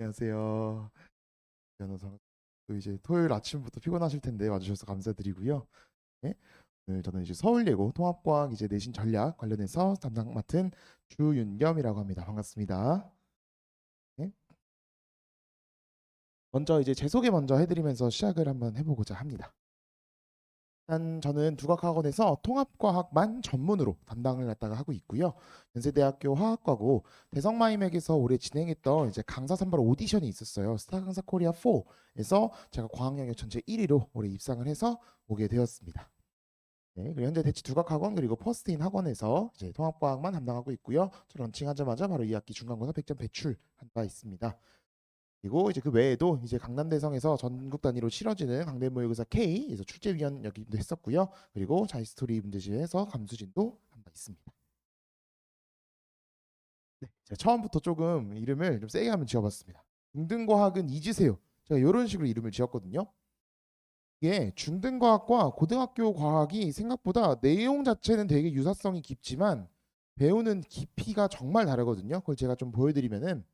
안녕하세요. 변호사. 또 이제 토요일 아침부터 피곤하실 텐데 와주셔서 감사드리고요. 네. 오늘 저는 이제 서울예고 통합과학 이제 내신 전략 관련해서 담당 맡은 주윤겸이라고 합니다. 반갑습니다. 네. 먼저 이제 제 소개 먼저 해드리면서 시작을 한번 해보고자 합니다. 일단 저는 두각학원에서 통합과학만 전문으로 담당을 갖다가 하고 있고요. 연세대학교 화학과고 대성마이맥에서 올해 진행했던 이제 강사 선발 오디션이 있었어요. 스타 강사 코리아 4에서 제가 과학 영역 전체 1위로 올해 입상을 해서 오게 되었습니다. 네, 그리고 현재 대치 두각학원 그리고 퍼스트인 학원에서 이제 통합과학만 담당하고 있고요. 저 런칭하자마자 바로 2학기 중간고사 100점 배출한 바 있습니다. 그리고 이제 그 외에도 이제 강남대성에서 전국 단위로 치러지는 강대모의고사 K에서 출제위원 역임도 했었고요. 그리고 자이스토리 문제집에서 감수진도 한 바 있습니다. 네, 제가 처음부터 조금 이름을 좀 세게 한번 지어봤습니다. 중등과학은 잊으세요. 제가 이런 식으로 이름을 지었거든요. 이게 중등과학과 고등학교 과학이 생각보다 내용 자체는 되게 유사성이 깊지만 배우는 깊이가 정말 다르거든요. 그걸 제가 좀 보여드리면은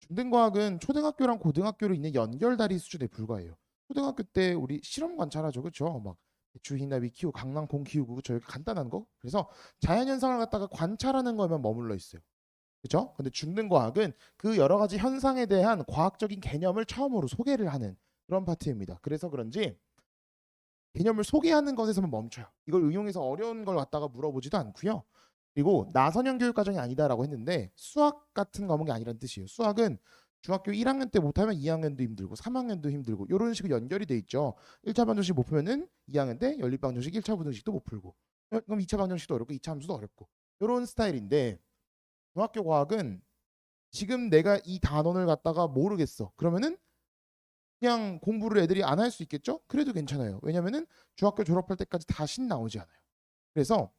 중등과학은 초등학교랑 고등학교로 있는 연결다리 수준에 불과해요. 초등학교 때 우리 실험 관찰하죠, 그렇죠? 막 주희나비 키우고 강낭콩 키우고 저렇게 간단한 거. 그래서 자연 현상을 갖다가 관찰하는 거에만 머물러 있어요. 그렇죠? 근데 중등과학은 그 여러 가지 현상에 대한 과학적인 개념을 처음으로 소개를 하는 그런 파트입니다. 그래서 그런지 개념을 소개하는 것에서만 멈춰요. 이걸 응용해서 어려운 걸 갖다가 물어보지도 않고요. 그리고 나선형 교육 과정이 아니다라고 했는데 수학 같은 과목이 아니란 뜻이에요. 수학은 중학교 1학년 때 못하면 2학년도 힘들고 3학년도 힘들고 이런 식으로 연결이 돼 있죠. 1차 방정식 못 풀면은 2학년 때 연립 방정식 1차 방정식도 못 풀고 그럼 2차 방정식도 어렵고 2차 함수도 어렵고 이런 스타일인데 중학교 과학은 지금 내가 이 단원을 갖다가 모르겠어. 그러면은 그냥 공부를 애들이 안 할 수 있겠죠? 그래도 괜찮아요. 왜냐면은 중학교 졸업할 때까지 다시 나오지 않아요. 그래서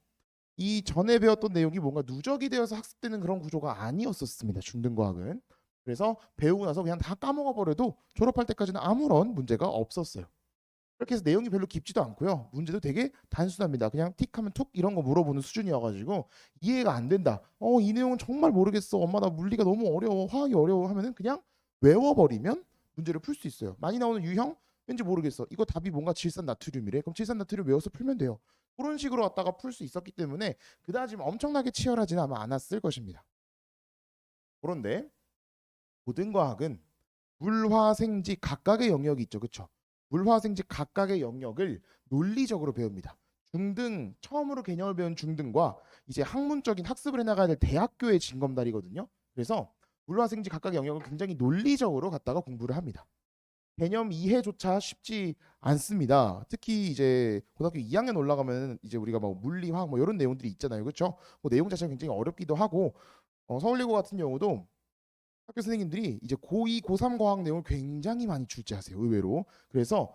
이 전에 배웠던 내용이 뭔가 누적이 되어서 학습되는 그런 구조가 아니었었습니다. 중등과학은. 그래서 배우고 나서 그냥 다 까먹어 버려도 졸업할 때까지는 아무런 문제가 없었어요. 그렇게 해서 내용이 별로 깊지도 않고요. 문제도 되게 단순합니다. 그냥 틱하면 툭 이런 거 물어보는 수준이어가지고 이해가 안 된다. 이 내용은 정말 모르겠어. 엄마 나 물리가 너무 어려워. 화학이 어려워 하면은 그냥 외워버리면 문제를 풀 수 있어요. 많이 나오는 유형 왠지 모르겠어. 이거 답이 뭔가 질산나트륨이래. 그럼 질산나트륨 외워서 풀면 돼요. 그런 식으로 갖다가 풀 수 있었기 때문에 그다지 엄청나게 치열하지는 아마 않았을 것입니다. 그런데 고등과학은 물화생지 각각의 영역이 있죠. 그렇죠? 물화생지 각각의 영역을 논리적으로 배웁니다. 중등 처음으로 개념을 배운 중등과 이제 학문적인 학습을 해나가야 될 대학교의 징검다리거든요. 그래서 물화생지 각각의 영역을 굉장히 논리적으로 갖다가 공부를 합니다. 개념 이해조차 쉽지 않습니다. 특히 이제 고등학교 2학년 올라가면 이제 우리가 뭐 물리, 화학 뭐 이런 내용들이 있잖아요. 그렇죠? 그 내용 자체가 굉장히 어렵기도 하고 서울예고 같은 경우도 학교 선생님들이 이제 고2, 고3 과학 내용을 굉장히 많이 출제하세요. 의외로. 그래서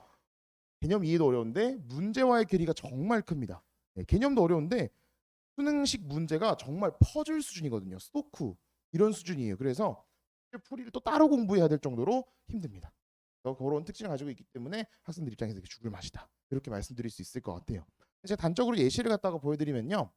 개념 이해도 어려운데 문제와의 괴리가 정말 큽니다. 네, 개념도 어려운데 수능식 문제가 정말 퍼즐 수준이거든요. 스토쿠 이런 수준이에요. 그래서 풀이를 또 따로 공부해야 될 정도로 힘듭니다. 그런 특징을 가지고 있기 때문에 학생들 입장에서 죽을 맛이다. 이렇게 말씀드릴 수 있을 것 같아요. 제가 단적으로 예시를 갖다가 보여드리면요.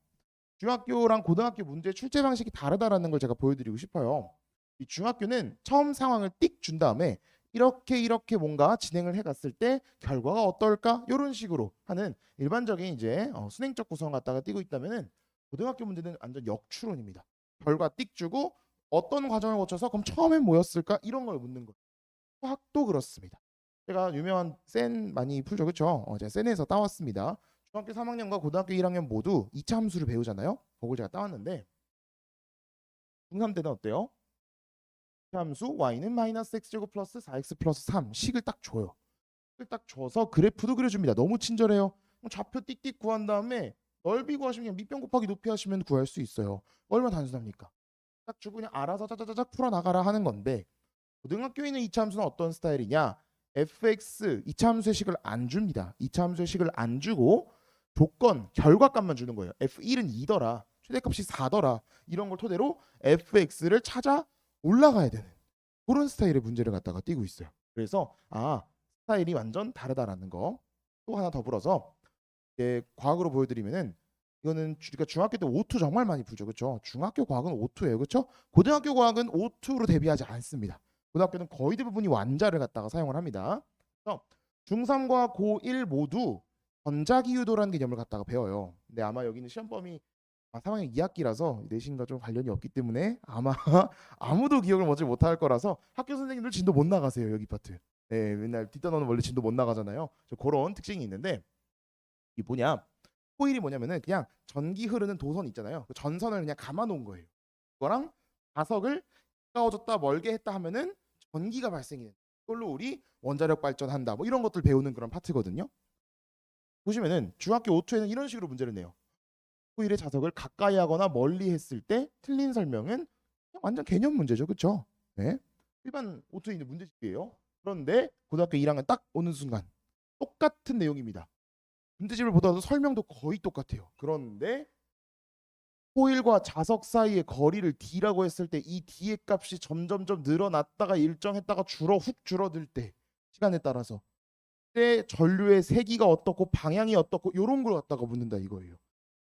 중학교랑 고등학교 문제 출제 방식이 다르다라는 걸 제가 보여드리고 싶어요. 이 중학교는 처음 상황을 띡 준 다음에 이렇게 뭔가 진행을 해갔을 때 결과가 어떨까 이런 식으로 하는 일반적인 이제 수능적 구성 갖다가 띄고 있다면은 고등학교 문제는 완전 역추론입니다. 결과 띡 주고 어떤 과정을 거쳐서 그럼 처음엔 뭐였을까 이런 걸 묻는 거예요. 수학도 그렇습니다. 제가 유명한 센 많이 풀죠, 그렇죠? 제가 센에서 따왔습니다. 중학교 3학년과 고등학교 1학년 모두 2차 함수를 배우잖아요. 그걸 제가 따왔는데 중3 때는 어때요? 2차 함수 y는 마이너스 x제곱 플러스 4x 플러스 3 식을 딱 줘요. 식을 딱 줘서 그래프도 그려줍니다. 너무 친절해요. 좌표 띡띡 구한 다음에 넓이 구하시면 그냥 밑변 곱하기 높이 하시면 구할 수 있어요. 얼마나 단순합니까? 딱 주고 그냥 알아서 짜자자작 풀어나가라 하는 건데 고등학교에 있는 2차 함수는 어떤 스타일이냐? fx 2차 함수의 식을 안 줍니다. 2차 함수의 식을 안 주고 조건, 결과값만 주는 거예요. f1은 2더라. 최대값이 4더라. 이런 걸 토대로 fx를 찾아 올라가야 되는 그런 스타일의 문제를 갖다가 띄고 있어요. 그래서 스타일이 완전 다르다라는 거. 또 하나 더불어서 과학으로 보여드리면은 이거는 우리가 중학교 때 O2 정말 많이 풀죠. 그렇죠? 중학교 과학은 O2예요. 그렇죠? 고등학교 과학은 O2로 대비하지 않습니다. 고등학교는 거의 대부분이 완자를 갖다가 사용을 합니다. 그래서 중3과 고1 모두 전자기유도라는 개념을 갖다가 배워요. 근데 아마 여기는 시험범위 3학년 2학기라서 내신과 좀 관련이 없기 때문에 아마 아무도 기억을 먼저 못할 거라서 학교 선생님들 진도 못 나가세요. 여기 파트. 네, 맨날 뒷단원은 원래 진도 못 나가잖아요. 그런 특징이 있는데 이 뭐냐? 코일이 뭐냐면은 그냥 전기 흐르는 도선 있잖아요. 그 전선을 그냥 감아 놓은 거예요. 그거랑 자석을 가까워졌다 멀게 했다 하면은 전기가 발생이 된다. 이걸로 우리 원자력 발전한다. 뭐 이런 것들 배우는 그런 파트거든요. 보시면은 중학교 5초에는 이런 식으로 문제를 내요. 코일의 자석을 가까이 하거나 멀리 했을 때 틀린 설명은 그냥 완전 개념 문제죠. 그렇죠? 네. 일반 5초에 있는 문제집이에요. 그런데 고등학교 1학년 딱 오는 순간 똑같은 내용입니다. 문제집을 보더라도 설명도 거의 똑같아요. 그런데 코일과 자석 사이의 거리를 d라고 했을 때 이 d의 값이 점점점 늘어났다가 일정했다가 훅 줄어들 때 시간에 따라서 때 전류의 세기가 어떻고 방향이 어떻고 이런 걸 갖다가 묻는다 이거예요.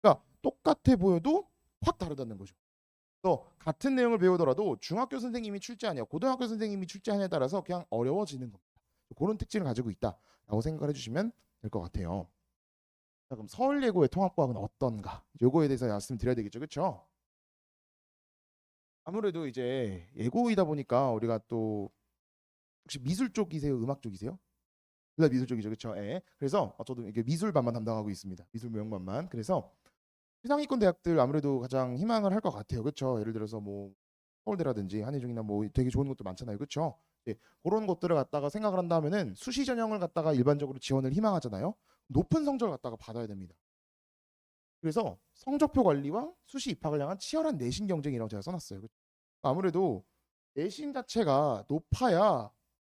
그러니까 똑같아 보여도 확 다르다는 거죠. 또 같은 내용을 배우더라도 중학교 선생님이 출제하냐 고등학교 선생님이 출제하냐에 따라서 그냥 어려워지는 겁니다. 그런 특징을 가지고 있다라고 생각을 해주시면 될 것 같아요. 자, 그럼 서울예고의 통합과학은 어떤가? 요거에 대해서 말씀드려야 되겠죠, 그렇죠? 아무래도 이제 예고이다 보니까 우리가 또 혹시 미술 쪽이세요, 음악 쪽이세요? 둘 다 미술 쪽이죠, 그렇죠? 예. 그래서 저도 이게 미술반만 담당하고 있습니다. 미술 무용반만. 그래서 최상위권 대학들 아무래도 가장 희망을 할 것 같아요, 그렇죠? 예를 들어서 뭐 서울대라든지 한예종이나 뭐 되게 좋은 것도 많잖아요, 그렇죠? 예, 그런 것들을 갖다가 생각을 한다면은 수시 전형을 갖다가 일반적으로 지원을 희망하잖아요. 높은 성적을 갖다가 받아야 됩니다. 그래서 성적표 관리와 수시 입학을 향한 치열한 내신 경쟁이라고 제가 써놨어요. 아무래도 내신 자체가 높아야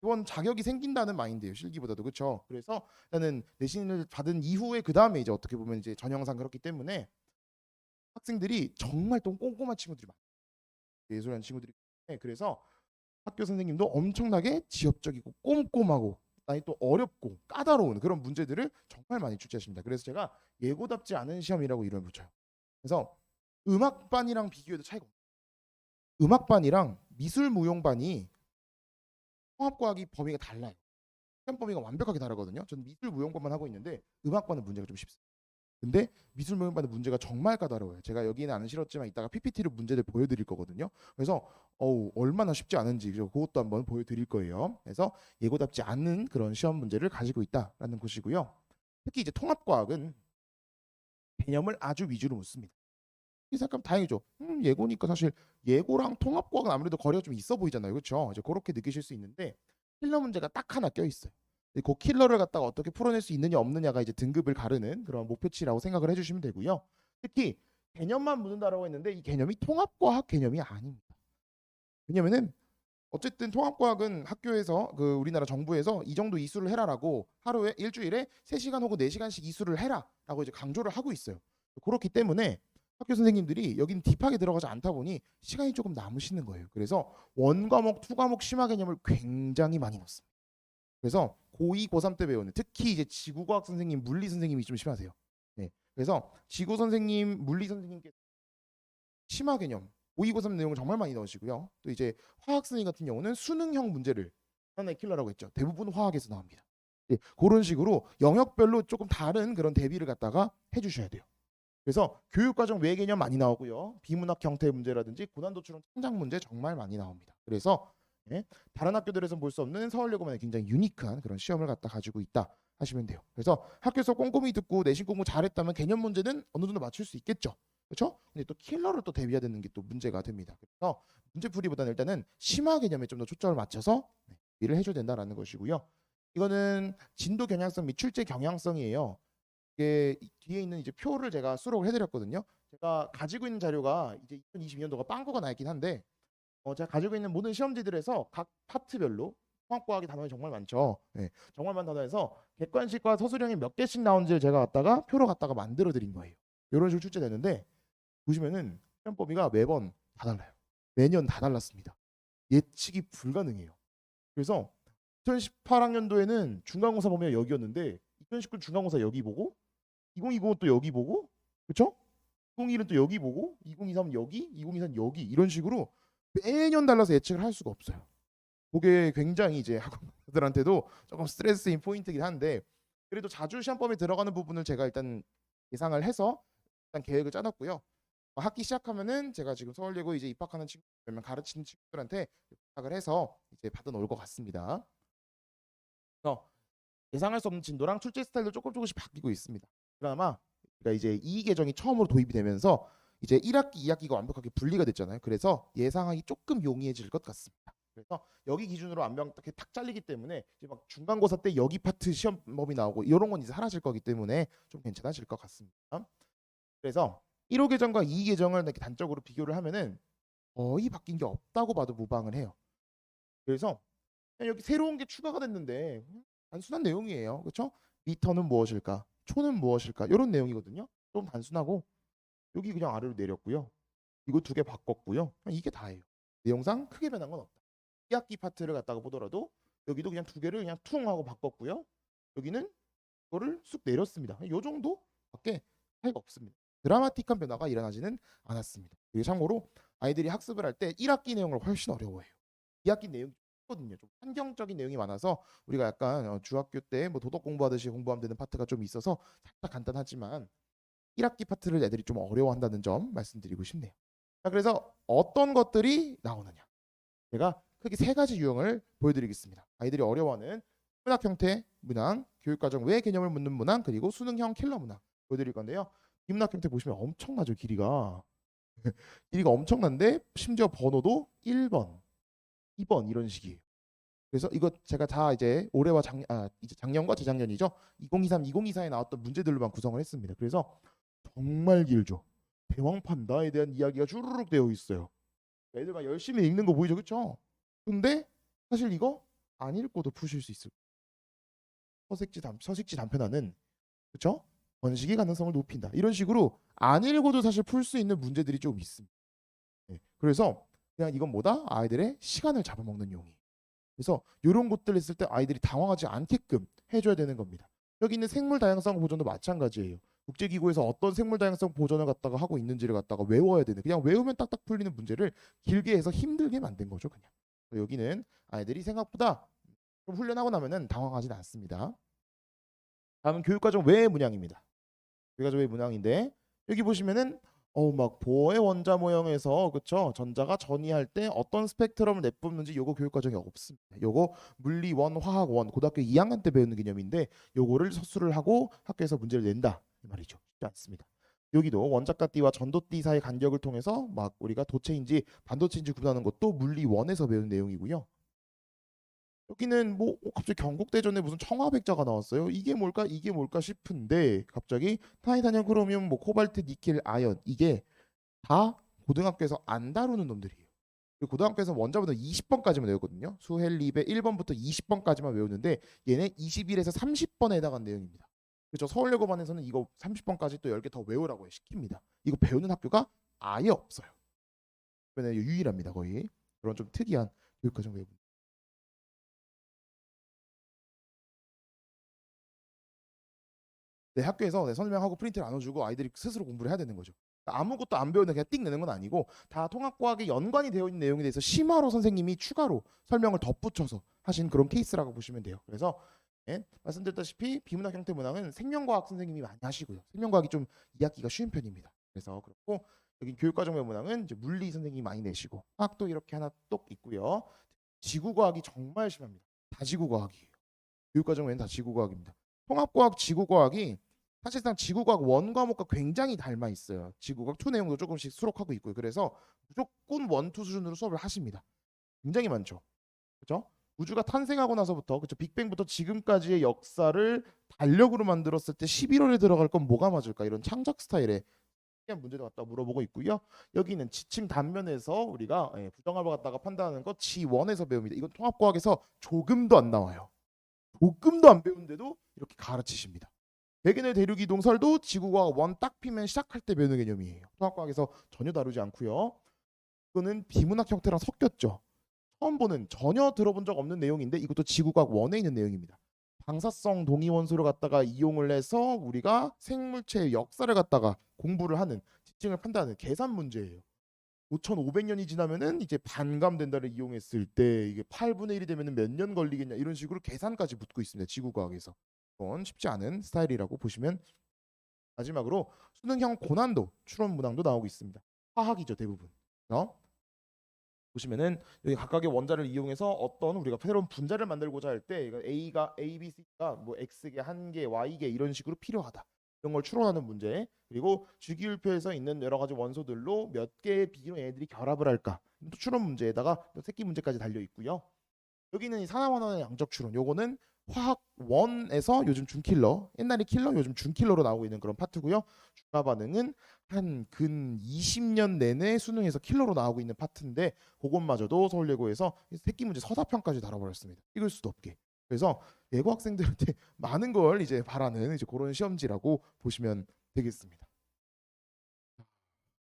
이번 자격이 생긴다는 마인드예요. 실기보다도 그렇죠. 그래서 나는 내신을 받은 이후에 그 다음에 이제 어떻게 보면 이제 전형상 그렇기 때문에 학생들이 정말 또 꼼꼼한 친구들이 많아요. 예술하는 친구들이. 그래서 학교 선생님도 엄청나게 지엽적이고 꼼꼼하고 아니 또 어렵고 까다로운 그런 문제들을 정말 많이 출제하십니다. 그래서 제가 예고답지 않은 시험이라고 이름을 붙여요. 그래서 음악반이랑 비교해도 차이가 없어요. 음악반이랑 미술무용반이 통합과학이 범위가 달라요. 시험 범위가 완벽하게 다르거든요. 저는 미술무용반만 하고 있는데 음악반은 문제가 좀 쉽습니다. 근데 미술무용반의 문제가 정말 까다로워요. 제가 여기는 안 실었지만 이따가 PPT로 문제를 보여드릴 거거든요. 그래서 얼마나 쉽지 않은지 그것도 한번 보여드릴 거예요. 그래서 예고답지 않은 그런 시험 문제를 가지고 있다라는 것이고요. 특히 이제 통합과학은 개념을 아주 위주로 묻습니다. 이 잠깐 다행이죠. 예고니까 사실 예고랑 통합과학은 아무래도 거리가 좀 있어 보이잖아요. 그렇죠? 이제 그렇게 느끼실 수 있는데 킬러 문제가 딱 하나 껴 있어요. 그 킬러를 갖다가 어떻게 풀어낼 수 있느냐 없느냐가 이제 등급을 가르는 그런 목표치라고 생각을 해주시면 되고요. 특히 개념만 묻는다라고 했는데 이 개념이 통합과학 개념이 아닙니다. 왜냐면은 어쨌든 통합과학은 학교에서 그 우리나라 정부에서 이 정도 이수를 해라라고 하루에 일주일에 3시간 혹은 4시간씩 이수를 해라라고 이제 강조를 하고 있어요. 그렇기 때문에 학교 선생님들이 여기는 딥하게 들어가지 않다 보니 시간이 조금 남으시는 거예요. 그래서 원과목, 투과목 심화 개념을 굉장히 많이 넣습니다. 그래서 고2, 고3 때 배우는 특히 이제 지구과학 선생님, 물리 선생님이 좀 심하세요. 네. 그래서 지구 선생님, 물리 선생님께 심화 개념, 고2, 고3 내용을 정말 많이 넣으시고요. 또 이제 화학 선생님 같은 경우는 수능형 문제를 하나의 킬러라고 했죠. 대부분 화학에서 나옵니다. 네. 그런 식으로 영역별로 조금 다른 그런 대비를 갖다가 해주셔야 돼요. 그래서 교육과정 외 개념 많이 나오고요. 비문학 형태 문제라든지 고난도 추론 창작 문제 정말 많이 나옵니다. 그래서 다른 학교들에서 볼 수 없는 서울예고만의 굉장히 유니크한 그런 시험을 갖다 가지고 있다 하시면 돼요. 그래서 학교에서 꼼꼼히 듣고 내신 공부 잘했다면 개념 문제는 어느 정도 맞출 수 있겠죠. 그렇죠? 근데 또 킬러를 또 대비해야 되는 게 또 문제가 됩니다. 그래서 문제풀이보다는 일단은 심화 개념에 좀 더 초점을 맞춰서 일을 해줘야 된다라는 것이고요. 이거는 진도 경향성 및 출제 경향성이에요. 이게 뒤에 있는 이제 표를 제가 수록을 해드렸거든요. 제가 가지고 있는 자료가 이제 2022년도가 빵꾸가 나 있긴 한데 제가 가지고 있는 모든 시험지들에서 각 파트별로 통합과학의 단원이 정말 많죠. 네, 정말 많은 단원에서 객관식과 서술형이 몇 개씩 나온지를 제가 갖다가 표로 갖다가 만들어 드린 거예요. 이런 식으로 출제되는데 보시면은 시험 범위가 매번 다 달라요. 매년 다 달랐습니다. 예측이 불가능해요. 그래서 2018학년도에는 중간고사 보면 여기였는데 2019 중간고사 여기 보고 2020은 또 여기 보고 그렇죠? 2021은 또 여기 보고 2023은 여기 2024는 여기 이런 식으로 매년 달라서 예측을 할 수가 없어요. 그게 굉장히 이제 학원들한테도 조금 스트레스인 포인트긴 한데 그래도 자주 시험범위 들어가는 부분을 제가 일단 예상을 해서 일단 계획을 짜놨고요. 학기 시작하면은 제가 지금 서울예고 이제 입학하는 친구 몇 명 가르치는 친구들한테 부탁을 해서 이제 받아 놓을 것 같습니다. 그래서 예상할 수 없는 진도랑 출제 스타일도 조금씩 바뀌고 있습니다. 그나마 그러니까 이제 이 계정이 처음으로 도입이 되면서 이제 1학기, 2학기가 완벽하게 분리가 됐잖아요. 그래서 예상하기 조금 용이해질 것 같습니다. 그래서 여기 기준으로 안명 딱 잘리기 때문에 이제 막 중간고사 때 여기 파트 시험범위 나오고 이런 건 이제 사라질 거기 때문에 좀 괜찮아질 것 같습니다. 그래서 1호 계정과 2 계정을 이렇게 단적으로 비교를 하면은 거의 바뀐 게 없다고 봐도 무방을 해요. 그래서 그냥 여기 새로운 게 추가가 됐는데 단순한 내용이에요. 그렇죠? 미터는 무엇일까? 초는 무엇일까? 이런 내용이거든요. 좀 단순하고 여기 그냥 아래로 내렸고요. 이거 두 개 바꿨고요. 그냥 이게 다예요. 내용상 크게 변한 건 없다. 2학기 파트를 갖다가 보더라도 여기도 그냥 두 개를 그냥 퉁 하고 바꿨고요. 여기는 이거를 쑥 내렸습니다. 이 정도밖에 차이가 없습니다. 드라마틱한 변화가 일어나지는 않았습니다. 그리고 참고로 아이들이 학습을 할 때 1학기 내용을 훨씬 어려워해요. 2학기 내용이 거든요. 좀 환경적인 내용이 많아서 우리가 약간 중학교 때 뭐 도덕 공부하듯이 공부하면 되는 파트가 좀 있어서 살짝 간단하지만 1학기 파트를 애들이 좀 어려워한다는 점 말씀드리고 싶네요. 자, 그래서 어떤 것들이 나오느냐? 제가 크게 세 가지 유형을 보여드리겠습니다. 아이들이 어려워하는 문학 형태 문항, 교육과정 외 개념을 묻는 문항, 그리고 수능형 킬러 문항 보여드릴 건데요. 비문학 형태 보시면 엄청나죠, 길이가. 길이가 엄청난데 심지어 번호도 1번, 2번 이런 식이에요. 그래서 이거 제가 다 이제 올해와 이제 작년과 재작년이죠. 2023, 2024에 나왔던 문제들로만 구성을 했습니다. 그래서 정말 길죠. 대왕 판다에 대한 이야기가 주르륵 되어 있어요. 애들 막 열심히 읽는 거 보이죠, 그렇죠? 근데 사실 이거 안 읽고도 푸실 수 있을 서식지 단편화는 그렇죠? 번식의 가능성을 높인다. 이런 식으로 안 읽어도 사실 풀 수 있는 문제들이 좀 있습니다. 네. 그래서 그냥 이건 뭐다? 아이들의 시간을 잡아먹는 용이. 그래서 이런 것들 했을 때 아이들이 당황하지 않게끔 해줘야 되는 겁니다. 여기 있는 생물 다양성 보존도 마찬가지예요. 국제기구에서 어떤 생물 다양성 보존을 갖다가 하고 있는지를 갖다가 외워야 되는 그냥 외우면 딱딱 풀리는 문제를 길게 해서 힘들게 만든 거죠, 그냥. 여기는 아이들이 생각보다 좀 훈련하고 나면은 당황하지는 않습니다. 다음은 교육과정 외의 문항입니다. 교육과정 외의 문항인데 여기 보시면은 막 보의 원자 모형에서 그쵸 전자가 전이할 때 어떤 스펙트럼을 내뿜는지 요거 교육과정이 없습니다. 요거 물리 원, 화학 원 고등학교 2학년 때 배우는 개념인데 요거를 서술을 하고 학교에서 문제를 낸다 이 말이죠. 쉽지 않습니다. 여기도 원자가띠와 전도띠 사이 간격을 통해서 막 우리가 도체인지 반도체인지 구분하는 것도 물리 원에서 배우는 내용이고요. 여기는 뭐 갑자기 경국대전에 무슨 청화백자가 나왔어요. 이게 뭘까 싶은데 갑자기 타이타늄, 크로미움, 뭐 코발트, 니켈, 아연 이게 다 고등학교에서 안 다루는 놈들이에요. 그리고 고등학교에서 원자부터 20번까지만 외우거든요. 수헬립의 1번부터 20번까지만 외우는데 얘네 21에서 30번에 해당하는 내용입니다. 그렇죠. 서울예고반에서는 이거 30번까지 또 10개 더 외우라고 시킵니다. 이거 배우는 학교가 아예 없어요. 유일합니다. 거의. 그런 좀 특이한 교육과정 외우. 내 학교에서 내 설명하고 프린트를 나눠주고 아이들이 스스로 공부를 해야 되는 거죠. 그러니까 아무것도 안 배우는 그냥 띡 내는 건 아니고 다 통합과학에 연관이 되어 있는 내용에 대해서 심화로 선생님이 추가로 설명을 덧붙여서 하신 그런 케이스라고 보시면 돼요. 그래서 말씀드렸다시피 비문학 형태 문항은 생명과학 선생님이 많이 하시고요. 생명과학이 좀 이해하기가 쉬운 편입니다. 그래서 그렇고 여기 교육과정 문항은 이제 물리 선생님이 많이 내시고 화학도 이렇게 하나 똑 있고요. 지구과학이 정말 심합니다. 다 지구과학이에요. 교육과정 외에는 다 지구과학입니다. 통합과학, 지구과학이 사실상 지구과학 원 과목과 굉장히 닮아 있어요. 지구과학 2 내용도 조금씩 수록하고 있고요. 그래서 무조건 원, 투 수준으로 수업을 하십니다. 굉장히 많죠. 그렇죠? 우주가 탄생하고 나서부터 그렇죠? 빅뱅부터 지금까지의 역사를 달력으로 만들었을 때 11월에 들어갈 건 뭐가 맞을까? 이런 창작 스타일의 문제도 갖다 물어보고 있고요. 여기는 지층 단면에서 우리가 부정합을 갖다가 판단하는 거 G1에서 배웁니다. 이건 통합과학에서 조금도 안 나와요. 조금도 안 배운데도 이렇게 가르치십니다. 백인의 대륙 이동설도 지구과학 원 딱 피면 시작할 때 배우는 개념이에요. 통합과학에서 전혀 다루지 않고요. 이거는 비문학 형태랑 섞였죠. 처음 보는 전혀 들어본 적 없는 내용인데 이것도 지구과학 원에 있는 내용입니다. 방사성 동위원소를 갖다가 이용을 해서 우리가 생물체의 역사를 갖다가 공부를 하는 지층을 판단하는 계산 문제예요. 5,500년이 지나면은 이제 반감된다를 이용했을 때 이게 8분의 1이 되면은 몇 년 걸리겠냐 이런 식으로 계산까지 묻고 있습니다. 지구과학에서. 이건 쉽지 않은 스타일이라고 보시면. 마지막으로 수능형 고난도 추론 문항도 나오고 있습니다. 화학이죠 대부분. 보시면은 여기 각각의 원자를 이용해서 어떤 우리가 새로운 분자를 만들고자 할 때 이거 A가 A, B, C가 뭐 X개, 한개, Y개 이런 식으로 필요하다. 이런 걸 추론하는 문제. 그리고 주기율표에서 있는 여러 가지 원소들로 몇 개의 비로 얘네들이 결합을 할까. 또 추론 문제에다가 또 새끼 문제까지 달려 있고요. 여기는 이 산화원화의 양적 추론. 요거는 화학 원에서 요즘 준킬러, 옛날에 킬러, 요즘 준킬러로 나오고 있는 그런 파트고요. 중화 반응은 한 근 20년 내내 수능에서 킬러로 나오고 있는 파트인데 그것마저도 서울예고에서 새끼 문제 서사편까지 달아버렸습니다. 읽을 수도 없게. 그래서 예고 학생들한테 많은 걸 이제 바라는 이제 그런 시험지라고 보시면 되겠습니다.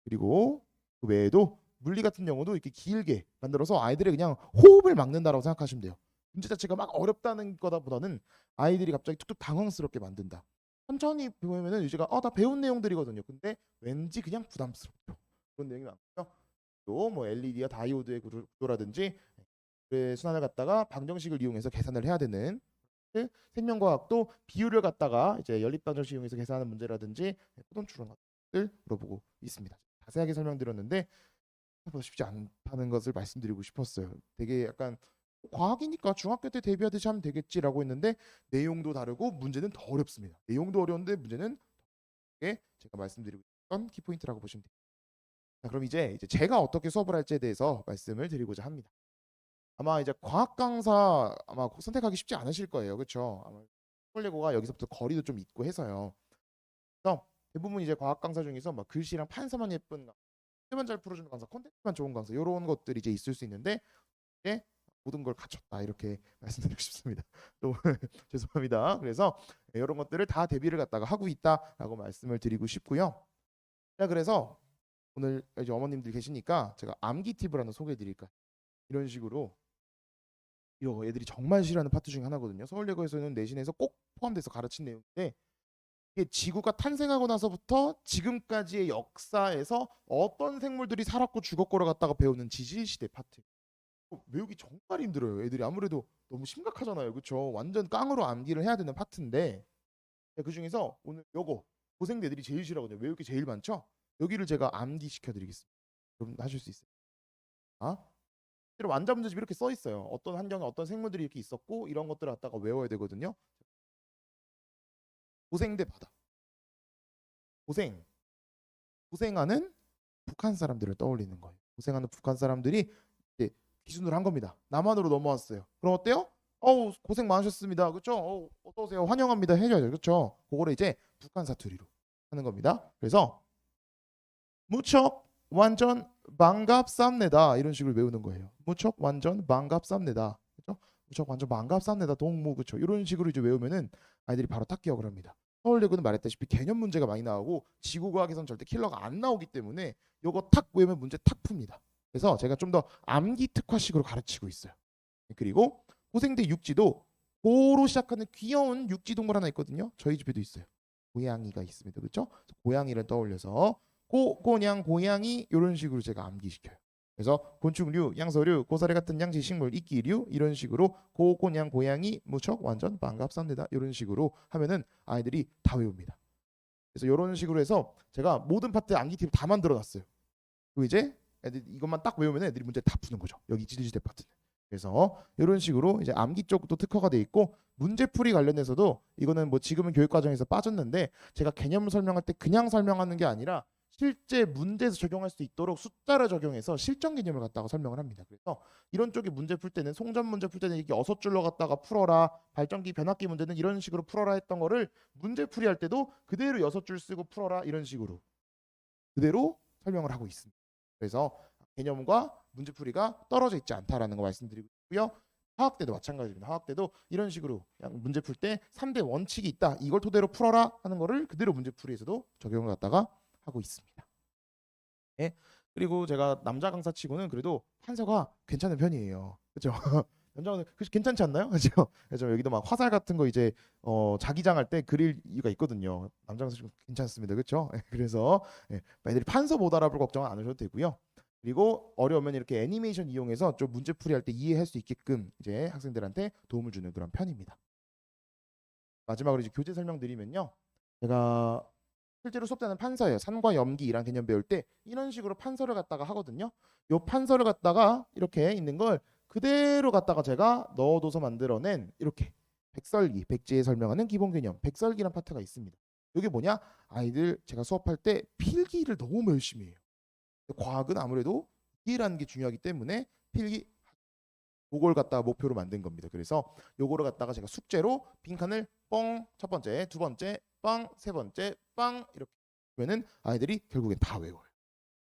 그리고 그 외에도 물리 같은 경우도 이렇게 길게 만들어서 아이들의 그냥 호흡을 막는다라고 생각하시면 돼요. 문제 자체가 막 어렵다는 거다보다는 아이들이 갑자기 툭툭 당황스럽게 만든다. 천천히 보면은 유지가 다 배운 내용들이거든요. 근데 왠지 그냥 부담스럽죠. 그런 내용이 많고요. 또 뭐 LED와 다이오드의 구조라든지 순환을 갖다가 방정식을 이용해서 계산을 해야 되는 생명과학도 비율을 갖다가 이제 연립 방정식 이용해서 계산하는 문제라든지 포동 추론을 물어보고 있습니다. 자세하게 설명드렸는데 생각보다 쉽지 않다는 것을 말씀드리고 싶었어요. 되게 약간 과학이니까 중학교 때 대비하듯이 하면 되겠지라고 했는데 내용도 다르고 문제는 더 어렵습니다. 내용도 어려운데 문제는 게 제가 말씀드리고 있던 키포인트라고 보시면 돼요. 자, 그럼 이제 제가 어떻게 수업을 할지에 대해서 말씀을 드리고자 합니다. 아마 이제 과학 강사 아마 선택하기 쉽지 않으실 거예요. 그렇죠? 아마 서울예고가 여기서부터 거리도 좀 있고 해서요. 그래서 대부분 이제 과학 강사 중에서 막 글씨랑 판서만 예쁜 강사, 문제만 잘 풀어주는 강사, 콘텐츠만 좋은 강사 이런 것들이 이제 있을 수 있는데 이제 모든 걸 갖췄다 이렇게 말씀드리고 싶습니다. 또 죄송합니다. 그래서 이런 것들을 다 대비를 갖다가 하고 있다라고 말씀을 드리고 싶고요. 자, 그래서 오늘 이제 어머님들 계시니까 제가 암기 팁을 하나 소개해드릴까 이런 식으로 이거 애들이 정말 싫어하는 파트 중에 하나거든요. 서울예고에서는 내신에서 꼭 포함돼서 가르친 내용인데 이게 지구가 탄생하고 나서부터 지금까지의 역사에서 어떤 생물들이 살았고 죽었고를 갖다가 배우는 지질시대 파트. 외우기 정말 힘들어요. 애들이 아무래도 너무 심각하잖아요. 그렇죠? 완전 깡으로 암기를 해야 되는 파트인데 그 중에서 오늘 요거 고생대 애들이 제일 싫어하거든요. 외울 게 제일 많죠? 여기를 제가 암기 시켜드리겠습니다. 여러분 하실 수 있어요. 완자 문제집 이렇게 써 있어요. 어떤 환경에 어떤 생물들이 이렇게 있었고 이런 것들을 갖다가 외워야 되거든요. 고생대 바다. 고생하는 북한 사람들을 떠올리는 거예요. 고생하는 북한 사람들이 이제 기준으로 한 겁니다. 남한으로 넘어왔어요. 그럼 어때요? 고생 많으셨습니다. 그렇죠? 어서 오세요. 환영합니다. 해줘야죠. 그렇죠? 그거를 이제 북한 사투리로 하는 겁니다. 그래서 무척 완전 반갑습니다. 이런 식으로 외우는 거예요. 무척 완전 반갑습니다. 그렇죠? 무척 완전 반갑습니다. 동무 그렇죠? 이런 식으로 이제 외우면은 아이들이 바로 딱 기억을 합니다. 서울예고는 말했다시피 개념 문제가 많이 나오고 지구과학에서는 절대 킬러가 안 나오기 때문에 요거 탁 외우면 문제 탁 풉니다. 그래서 제가 좀 더 암기 특화식으로 가르치고 있어요. 그리고 고생대 육지도 고로 시작하는 귀여운 육지 동물 하나 있거든요. 저희 집에도 있어요. 고양이가 있습니다. 그렇죠? 고양이를 떠올려서 고냥 고양이 이런 식으로 제가 암기시켜요. 그래서 곤충류, 양서류, 고사리 같은 양지식물, 이끼류 이런 식으로 고냥 고양이 무척 완전 반갑습니다. 이런 식으로 하면은 아이들이 다 외웁니다. 그래서 이런 식으로 해서 제가 모든 파트 암기 팁 다 만들어놨어요. 그리고 이제 애들 이것만 딱 외우면 애들이 문제 다 푸는 거죠. 여기 지질시대 파트는. 그래서 이런 식으로 이제 암기 쪽도 특화가 돼 있고 문제풀이 관련해서도 이거는 뭐 지금은 교육과정에서 빠졌는데 제가 개념 설명할 때 그냥 설명하는 게 아니라 실제 문제에서 적용할 수 있도록 숫자를 적용해서 실전 개념을 갖다가 설명을 합니다. 그래서 이런 쪽에 문제 풀 때는 송전 문제 풀 때는 이게 6줄로 갖다가 풀어라, 발전기 변압기 문제는 이런 식으로 풀어라 했던 거를 문제풀이 할 때도 그대로 6줄 쓰고 풀어라 이런 식으로 그대로 설명을 하고 있습니다. 그래서 개념과 문제풀이가 떨어져 있지 않다라는 거 말씀드리고 있고요. 화학 때도 마찬가지입니다. 화학 때도 이런 식으로 그냥 문제 풀 때 3대 원칙이 있다. 이걸 토대로 풀어라 하는 거를 그대로 문제풀이에서도 적용을 갖다가 하고 있습니다. 네. 그리고 제가 남자 강사치고는 그래도 판서가 괜찮은 편이에요. 그렇죠? 남자 강사 괜찮지 않나요? 그렇죠? 그래서 여기도 막 화살 같은 거 이제 자기장할 때 그릴 이유가 있거든요. 남자 강사 치고 괜찮습니다. 그렇죠? 그래서 애들이 판서 못 알아볼 걱정은 안 하셔도 되고요. 그리고 어려우면 이렇게 애니메이션 이용해서 좀 문제풀이 할 때 이해할 수 있게끔 이제 학생들한테 도움을 주는 그런 편입니다. 마지막으로 이제 교재 설명드리면요. 제가 실제로 수업 때는 판서예요. 산과 염기이란 개념 배울 때 이런 식으로 판서를 갖다가 하거든요. 요 판서를 갖다가 이렇게 있는 걸 그대로 갖다가 제가 넣어둬서 만들어낸 이렇게 백설기, 백지에 설명하는 기본 개념, 백설기란 파트가 있습니다. 이게 뭐냐? 아이들 제가 수업할 때 필기를 너무 열심히 해요. 과학은 아무래도 이해라는 게 중요하기 때문에 필기 그걸 갖다가 목표로 만든 겁니다. 그래서 요거를 갖다가 제가 숙제로 빈칸을 뻥 첫 번째, 두 번째, 빵 세 번째, 빵 이렇게 하면은 아이들이 결국엔 다 외워요.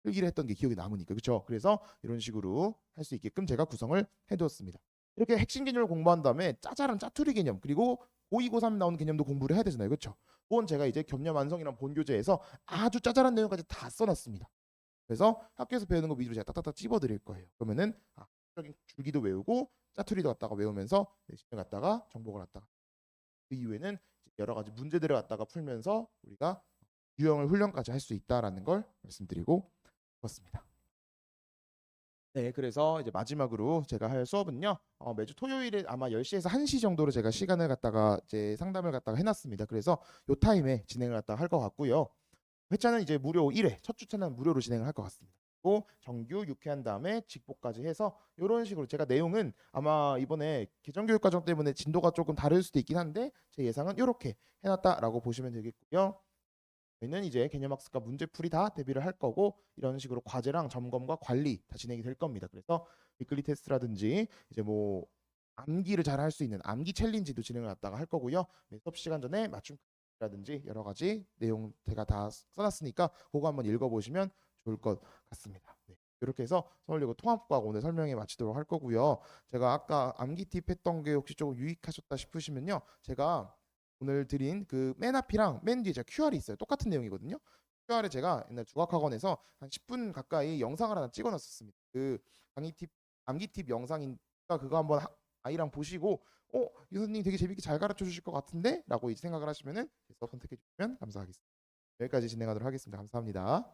필기를 했던 게 기억이 남으니까 그렇죠. 그래서 이런 식으로 할 수 있게끔 제가 구성을 해두었습니다. 이렇게 핵심 개념을 공부한 다음에 짜잘한 짜투리 개념 그리고 고2, 고3 나오는 개념도 공부를 해야 되잖아요. 그렇죠. 그건 제가 이제 겸념 완성이란 본교재에서 아주 짜잘한 내용까지 다 써놨습니다. 그래서 학교에서 배우는 거 위주로 제가 딱딱딱 찝어드릴 거예요. 그러면은 적인 줄기도 외우고 짜투리도 갖다가 외우면서 내신을 갖다가 정복을 갖다가 그 이후에는 여러 가지 문제들을 갖다가 풀면서 우리가 유형을 훈련까지 할 수 있다라는 걸 말씀드리고 싶었습니다. 네, 그래서 이제 마지막으로 제가 할 수업은요. 매주 토요일에 아마 10시에서 1시 정도로 제가 시간을 갖다가 이제 상담을 갖다가 해놨습니다. 그래서 요 타임에 진행을 갖다가 할 것 같고요. 회차는 이제 무료 1회, 첫 주차는 무료로 진행을 할 것 같습니다. 그리고 정규 6회 한 다음에 직보까지 해서 이런 식으로 제가 내용은 아마 이번에 개정교육 과정 때문에 진도가 조금 다를 수도 있긴 한데 제 예상은 이렇게 해놨다라고 보시면 되겠고요. 저희는 이제 개념학습과 문제풀이 다 대비를 할 거고 이런 식으로 과제랑 점검과 관리 다 진행이 될 겁니다. 그래서 위클리 테스트라든지 이제 뭐 암기를 잘 할 수 있는 암기 챌린지도 진행을 갖다가 할 거고요. 수업 시간 전에 맞춤라든지 여러 가지 내용 제가 다 써놨으니까 그거 한번 읽어보시면 좋을 것 같습니다. 네. 이렇게 해서 서울여고 통합과학 오늘 설명에 마치도록 할 거고요. 제가 아까 암기 팁 했던 게 혹시 조금 유익하셨다 싶으시면요. 제가 오늘 드린 그 맨 앞이랑 맨 뒤에 제가 QR이 있어요. 똑같은 내용이거든요. QR에 제가 옛날 중학학원에서 한 10분 가까이 영상을 하나 찍어놨었습니다. 그 강의 팁, 암기 팁 영상이니까 그거 한번 아이랑 보시고 이 선생님 되게 재밌게 잘 가르쳐 주실 것 같은데? 라고 이제 생각을 하시면은 수업 선택해 주시면 감사하겠습니다. 여기까지 진행하도록 하겠습니다. 감사합니다.